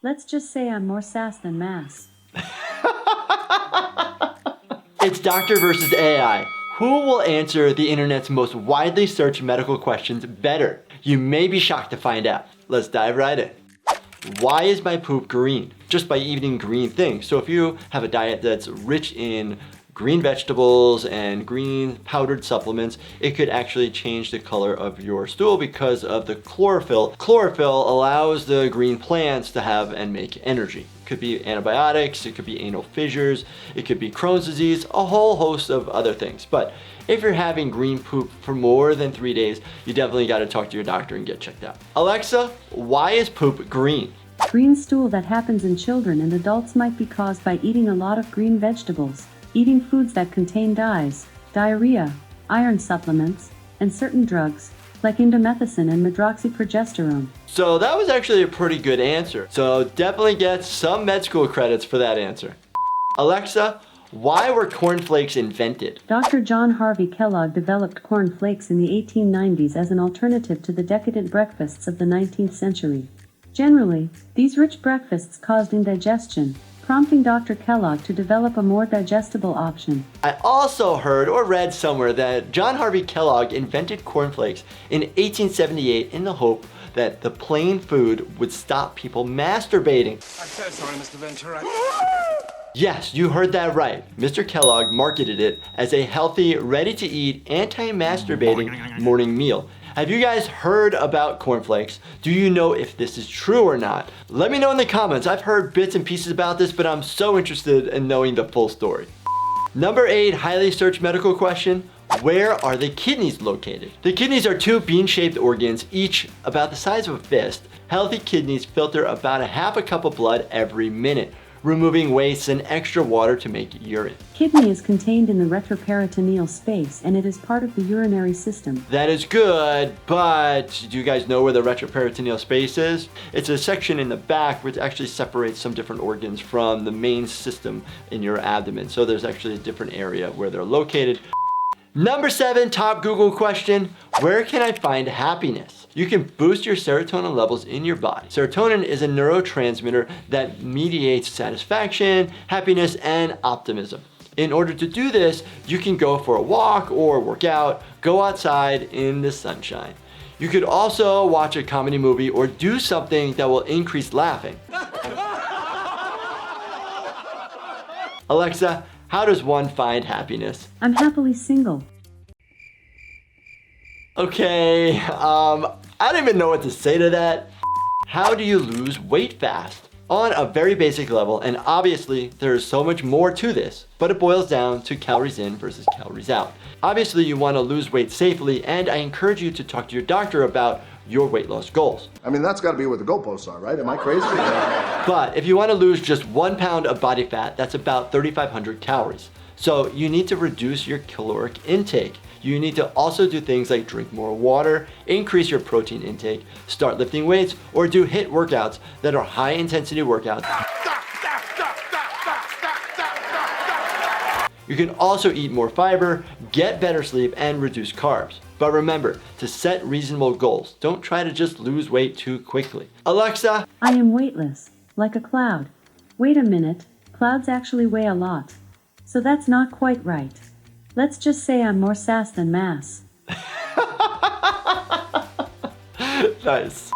Let's just say I'm more sass than mass. It's Doctor versus AI. Who will answer the internet's most widely searched medical questions better? You may be shocked to find out. Let's dive right in. Why is my poop green? Just by eating green things. So if you have a diet that's rich in green vegetables and green powdered supplements, it could actually change the color of your stool because of the chlorophyll. Chlorophyll allows the green plants to have and make energy. It could be antibiotics, it could be anal fissures, it could be Crohn's disease, a whole host of other things. But if you're having green poop for more than 3 days, you definitely got to talk to your doctor and get checked out. Alexa, why is poop green? Green stool that happens in children and adults might be caused by eating a lot of green vegetables, eating foods that contain dyes, diarrhea, iron supplements, and certain drugs, like indomethacin and medroxyprogesterone. So that was actually a pretty good answer. So definitely get some med school credits for that answer. Alexa, why were cornflakes invented? Dr. John Harvey Kellogg developed cornflakes in the 1890s as an alternative to the decadent breakfasts of the 19th century. Generally, these rich breakfasts caused indigestion, prompting Dr. Kellogg to develop a more digestible option. I also heard or read somewhere that John Harvey Kellogg invented cornflakes in 1878 in the hope that the plain food would stop people masturbating. I'm so sorry, Mr. Ventura. Yes, you heard that right. Mr. Kellogg marketed it as a healthy, ready-to-eat, anti-masturbating morning meal. Have you guys heard about cornflakes? Do you know if this is true or not? Let me know in the comments. I've heard bits and pieces about this, but I'm so interested in knowing the full story. Number 8, highly searched medical question. Where are the kidneys located? The kidneys are 2 bean-shaped organs, each about the size of a fist. Healthy kidneys filter about a half a cup of blood every minute, removing waste and extra water to make urine. Kidney is contained in the retroperitoneal space and it is part of the urinary system. That is good, but do you guys know where the retroperitoneal space is? It's a section in the back which actually separates some different organs from the main system in your abdomen. So there's actually a different area where they're located. Number 7, top Google question. Where can I find happiness? You can boost your serotonin levels in your body. Serotonin is a neurotransmitter that mediates satisfaction, happiness, and optimism. In order to do this, you can go for a walk or work out, go outside in the sunshine. You could also watch a comedy movie or do something that will increase laughing. Alexa, how does one find happiness? I'm happily single. Okay, I don't even know what to say to that. How do you lose weight fast? On a very basic level, and obviously there's so much more to this, but it boils down to calories in versus calories out. Obviously you want to lose weight safely, and I encourage you to talk to your doctor about your weight loss goals. I mean, that's got to be what the goalposts are, right? Am I crazy? But if you want to lose just 1 pound of body fat, that's about 3,500 calories. So you need to reduce your caloric intake. You need to also do things like drink more water, increase your protein intake, start lifting weights, or do HIIT workouts that are high intensity workouts. You can also eat more fiber, get better sleep, and reduce carbs. But remember to set reasonable goals. Don't try to just lose weight too quickly. Alexa, I am weightless, like a cloud. Wait a minute, clouds actually weigh a lot. So that's not quite right. Let's just say I'm more sass than mass. Nice.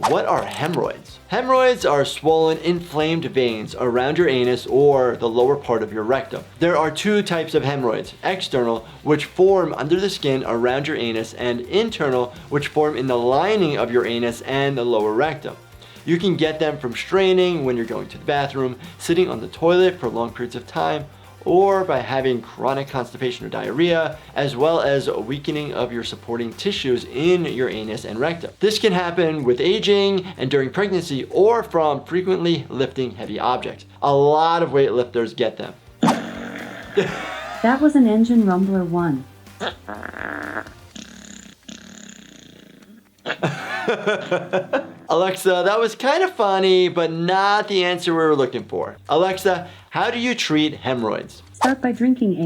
What are hemorrhoids? Hemorrhoids are swollen, inflamed veins around your anus or the lower part of your rectum. There are 2 types of hemorrhoids: external, which form under the skin around your anus, and internal, which form in the lining of your anus and the lower rectum. You can get them from straining when you're going to the bathroom, sitting on the toilet for long periods of time, or by having chronic constipation or diarrhea, as well as a weakening of your supporting tissues in your anus and rectum. This can happen with aging and during pregnancy, or from frequently lifting heavy objects. A lot of weightlifters get them. That was an engine rumbler 1. Alexa, that was kind of funny, but not the answer we were looking for. Alexa, how do you treat hemorrhoids? Start by drinking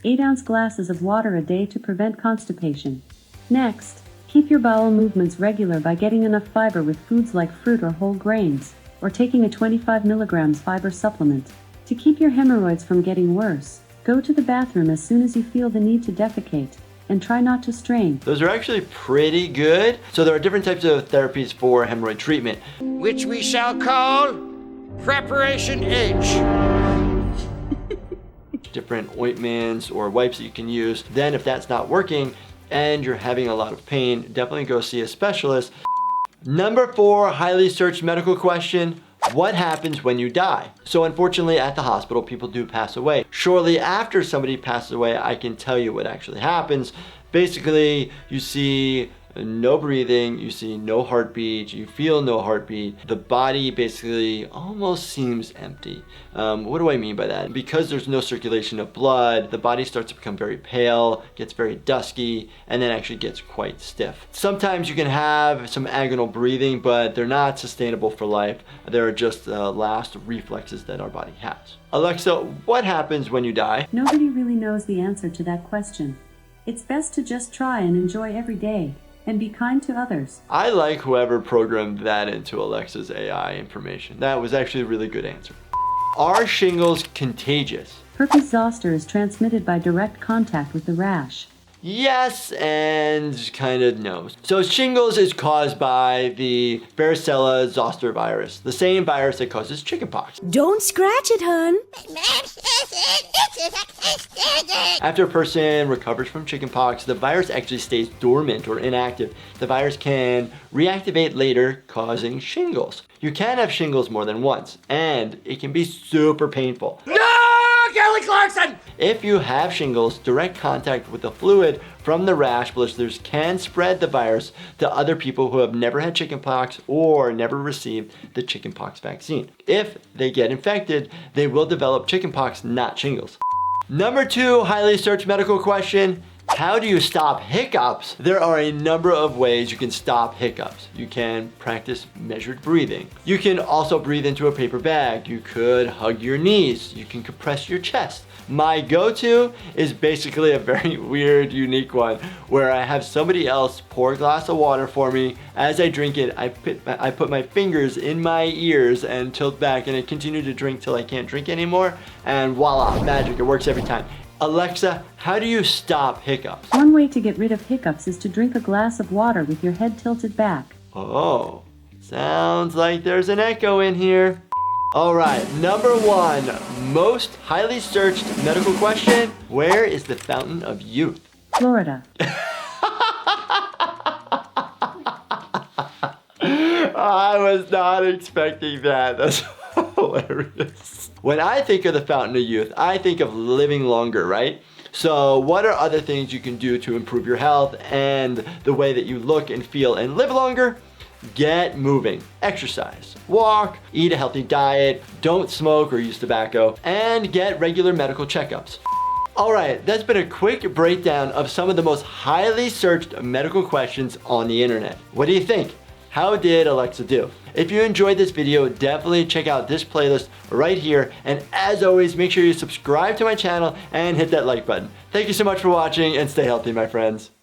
8-ounce glasses of water a day to prevent constipation. Next, keep your bowel movements regular by getting enough fiber with foods like fruit or whole grains. or taking a 25 milligrams fiber supplement. To keep your hemorrhoids from getting worse, go to the bathroom as soon as you feel the need to defecate, and try not to strain. Those are actually pretty good. So there are different types of therapies for hemorrhoid treatment. Which we shall call Preparation H. Different ointments or wipes that you can use. Then if that's not working and you're having a lot of pain, definitely go see a specialist. Number 4, highly searched medical question. What happens when you die? So unfortunately at the hospital, people do pass away. Shortly after somebody passes away, I can tell you what actually happens. Basically, you see no breathing, you see no heartbeat, you feel no heartbeat. The body basically almost seems empty. What do I mean by that? Because there's no circulation of blood, the body starts to become very pale, gets very dusky, and then actually gets quite stiff. Sometimes you can have some agonal breathing, but they're not sustainable for life. They're just last reflexes that our body has. Alexa, what happens when you die? Nobody really knows the answer to that question. It's best to just try and enjoy every day, and be kind to others. I like whoever programmed that into Alexa's AI information. That was actually a really good answer. Are shingles contagious? Herpes zoster is transmitted by direct contact with the rash. Yes and kind of no. So shingles is caused by the varicella zoster virus, the same virus that causes chickenpox. Don't scratch it, hun. After a person recovers from chickenpox, the virus actually stays dormant or inactive. The virus can reactivate later, causing shingles. You can have shingles more than once, and it can be super painful. No! Kelly Clarkson! If you have shingles, direct contact with the fluid from the rash blisters can spread the virus to other people who have never had chickenpox or never received the chickenpox vaccine. If they get infected, they will develop chickenpox, not shingles. Number 2, highly searched medical question. How do you stop hiccups? There are a number of ways you can stop hiccups. You can practice measured breathing. You can also breathe into a paper bag. You could hug your knees. You can compress your chest. My go-to is basically a very weird, unique one where I have somebody else pour a glass of water for me. As I drink it, I put my fingers in my ears and tilt back, and I continue to drink till I can't drink anymore. And voila, magic, it works every time. Alexa, how do you stop hiccups? One way to get rid of hiccups is to drink a glass of water with your head tilted back. Oh, sounds like there's an echo in here. All right, number 1, most highly searched medical question. Where is the fountain of youth? Florida. I was not expecting that. That's hilarious. When I think of the fountain of youth, I think of living longer, right? So what are other things you can do to improve your health and the way that you look and feel and live longer? Get moving, exercise, walk, eat a healthy diet, don't smoke or use tobacco, and get regular medical checkups. All right, that's been a quick breakdown of some of the most highly searched medical questions on the internet. What do you think? How did Alexa do? If you enjoyed this video, definitely check out this playlist right here. And as always, make sure you subscribe to my channel and hit that like button. Thank you so much for watching, and stay healthy, my friends.